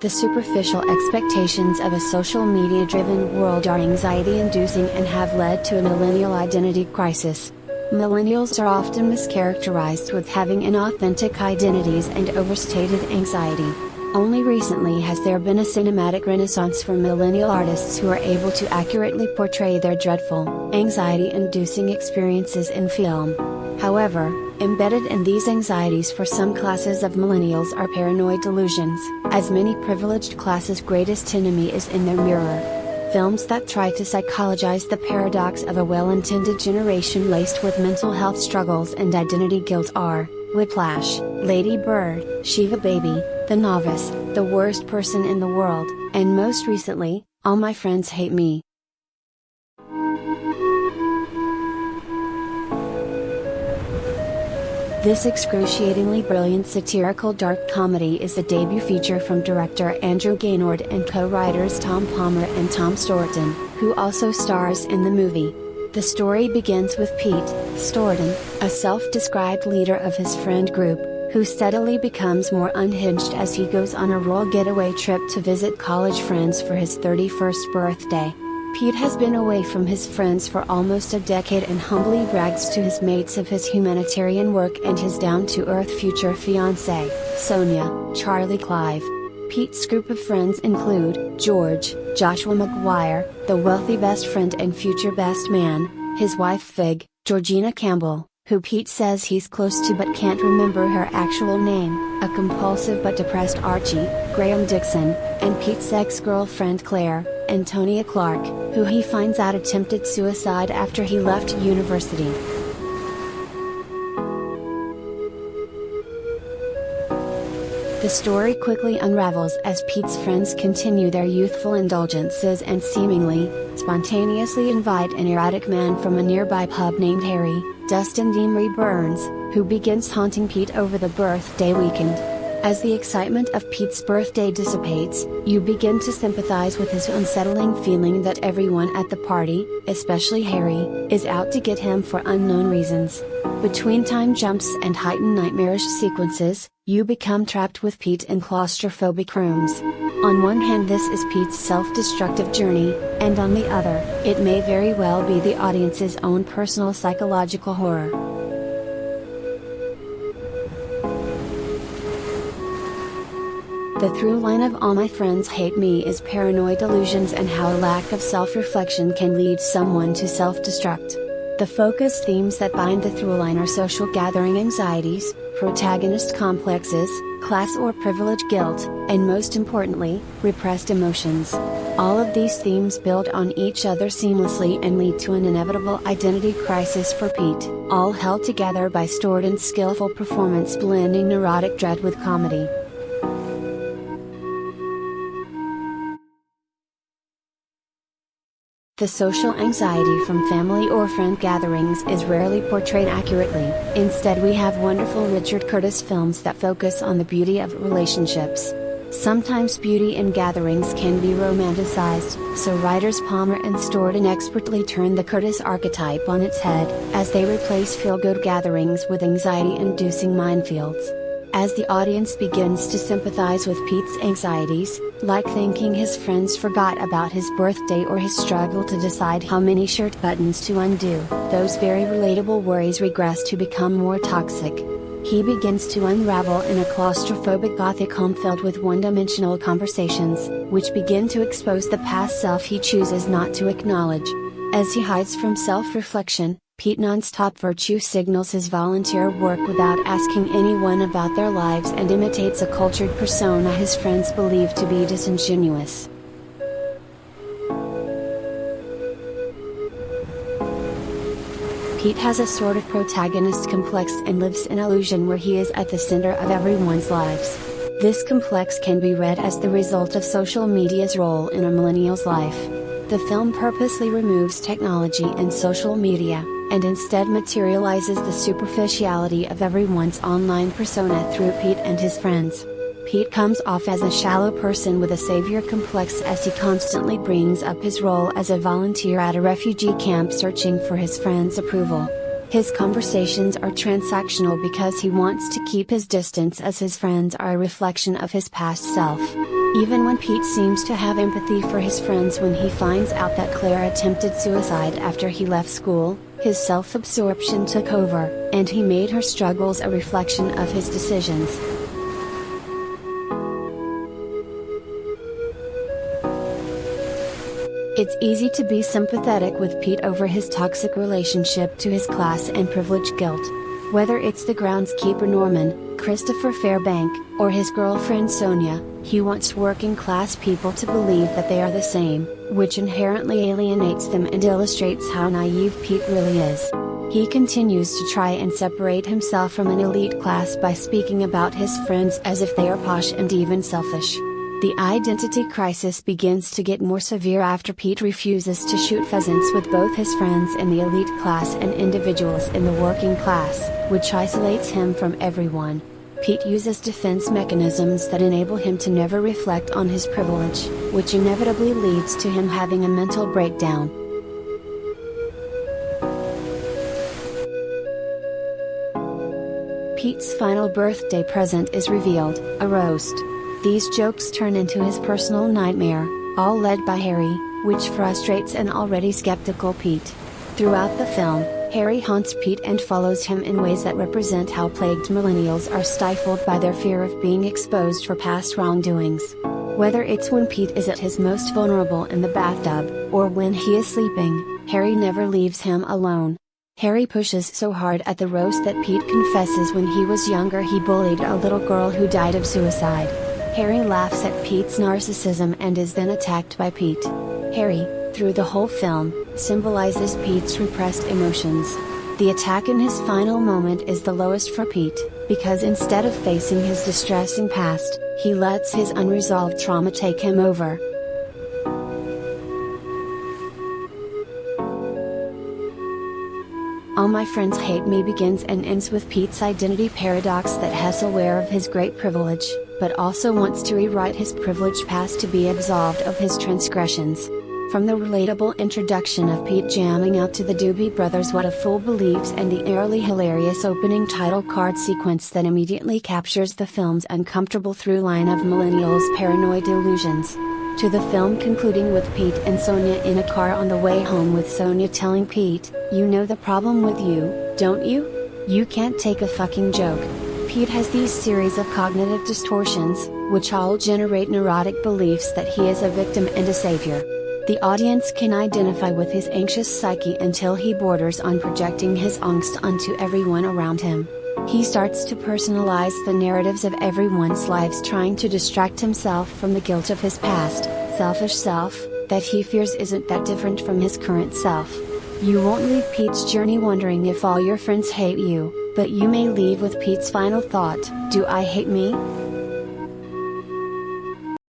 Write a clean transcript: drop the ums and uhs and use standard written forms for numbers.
The superficial expectations of a social media-driven world are anxiety-inducing and have led to a millennial identity crisis. Millennials are often mischaracterized with having inauthentic identities and overstated anxiety. Only recently has there been a cinematic renaissance for millennial artists who are able to accurately portray their dreadful, anxiety-inducing experiences in film. However, embedded in these anxieties for some classes of millennials are paranoid delusions, as many privileged classes' greatest enemy is in their mirror. Films that try to psychologize the paradox of a well-intended generation laced with mental health struggles and identity guilt are Whiplash, Lady Bird, Shiva Baby, The Novice, The Worst Person in the World, and most recently, All My Friends Hate Me. This excruciatingly brilliant satirical dark comedy is the debut feature from director Andrew Gaynord and co-writers Tom Palmer and Tom Stourton, who also stars in the movie. The story begins with Pete Stourton, a self-described leader of his friend group, who steadily becomes more unhinged as he goes on a rural getaway trip to visit college friends for his 31st birthday. Pete has been away from his friends for almost a decade and humbly brags to his mates of his humanitarian work and his down-to-earth future fiancée, Sonia, Charlie Clive. Pete's group of friends include George, Joshua McGuire, the wealthy best friend and future best man, his wife Fig, Georgina Campbell, who Pete says he's close to but can't remember her actual name, a compulsive but depressed Archie, Graham Dixon, and Pete's ex-girlfriend Claire, Antonia Clark, who he finds out attempted suicide after he left university. The story quickly unravels as Pete's friends continue their youthful indulgences and seemingly, spontaneously invite an erratic man from a nearby pub named Harry, Dustin Demery Burns, who begins haunting Pete over the birthday weekend. As the excitement of Pete's birthday dissipates, you begin to sympathize with his unsettling feeling that everyone at the party, especially Harry, is out to get him for unknown reasons. Between time jumps and heightened nightmarish sequences, you become trapped with Pete in claustrophobic rooms. On one hand, this is Pete's self-destructive journey, and on the other, it may very well be the audience's own personal psychological horror. The through line of All My Friends Hate Me is paranoid delusions and how a lack of self-reflection can lead someone to self-destruct. The focus themes that bind the through line are social gathering anxieties, protagonist complexes, class or privilege guilt, and most importantly, repressed emotions. All of these themes build on each other seamlessly and lead to an inevitable identity crisis for Pete, all held together by Stourton's skillful performance blending neurotic dread with comedy. The social anxiety from family or friend gatherings is rarely portrayed accurately. Instead, we have wonderful Richard Curtis films that focus on the beauty of relationships. Sometimes beauty in gatherings can be romanticized, so writers Palmer and Stourton expertly turn the Curtis archetype on its head, as they replace feel-good gatherings with anxiety-inducing minefields. As the audience begins to sympathize with Pete's anxieties, like thinking his friends forgot about his birthday or his struggle to decide how many shirt buttons to undo, those very relatable worries regress to become more toxic. He begins to unravel in a claustrophobic gothic home filled with one-dimensional conversations, which begin to expose the past self he chooses not to acknowledge. As he hides from self-reflection, Pete non-stop virtue signals his volunteer work without asking anyone about their lives and imitates a cultured persona his friends believe to be disingenuous. Pete has a sort of protagonist complex and lives in illusion where he is at the center of everyone's lives. This complex can be read as the result of social media's role in a millennial's life. The film purposely removes technology and social media, and instead materializes the superficiality of everyone's online persona through Pete and his friends. Pete comes off as a shallow person with a savior complex as he constantly brings up his role as a volunteer at a refugee camp searching for his friends' approval. His conversations are transactional because he wants to keep his distance as his friends are a reflection of his past self. Even when Pete seems to have empathy for his friends when he finds out that Claire attempted suicide after he left school, his self-absorption took over, and he made her struggles a reflection of his decisions. It's easy to be sympathetic with Pete over his toxic relationship to his class and privilege guilt. Whether it's the groundskeeper Norman, Christopher Fairbank, or his girlfriend Sonia, he wants working class people to believe that they are the same, which inherently alienates them and illustrates how naive Pete really is. He continues to try and separate himself from an elite class by speaking about his friends as if they are posh and even selfish. The identity crisis begins to get more severe after Pete refuses to shoot pheasants with both his friends in the elite class and individuals in the working class, which isolates him from everyone. Pete uses defense mechanisms that enable him to never reflect on his privilege, which inevitably leads to him having a mental breakdown. Pete's final birthday present is revealed, a roast. These jokes turn into his personal nightmare, all led by Harry, which frustrates an already skeptical Pete. Throughout the film, Harry haunts Pete and follows him in ways that represent how plagued millennials are stifled by their fear of being exposed for past wrongdoings. Whether it's when Pete is at his most vulnerable in the bathtub, or when he is sleeping, Harry never leaves him alone. Harry pushes so hard at the roast that Pete confesses when he was younger he bullied a little girl who died of suicide. Harry laughs at Pete's narcissism and is then attacked by Pete. Harry, through the whole film, symbolizes Pete's repressed emotions. The attack in his final moment is the lowest for Pete, because instead of facing his distressing past, he lets his unresolved trauma take him over. All My Friends Hate Me begins and ends with Pete's identity paradox that has aware of his great privilege, but also wants to rewrite his privileged past to be absolved of his transgressions. From the relatable introduction of Pete jamming out to the Doobie Brothers' What a Fool Believes and the eerily hilarious opening title card sequence that immediately captures the film's uncomfortable through line of millennials' paranoid delusions, to the film concluding with Pete and Sonia in a car on the way home with Sonia telling Pete, "You know the problem with you, don't you? You can't take a fucking joke." Pete has these series of cognitive distortions, which all generate neurotic beliefs that he is a victim and a savior. The audience can identify with his anxious psyche until he borders on projecting his angst onto everyone around him. He starts to personalize the narratives of everyone's lives, trying to distract himself from the guilt of his past, selfish self, that he fears isn't that different from his current self. You won't leave Pete's journey wondering if all your friends hate you, but you may leave with Pete's final thought, "Do I hate me?"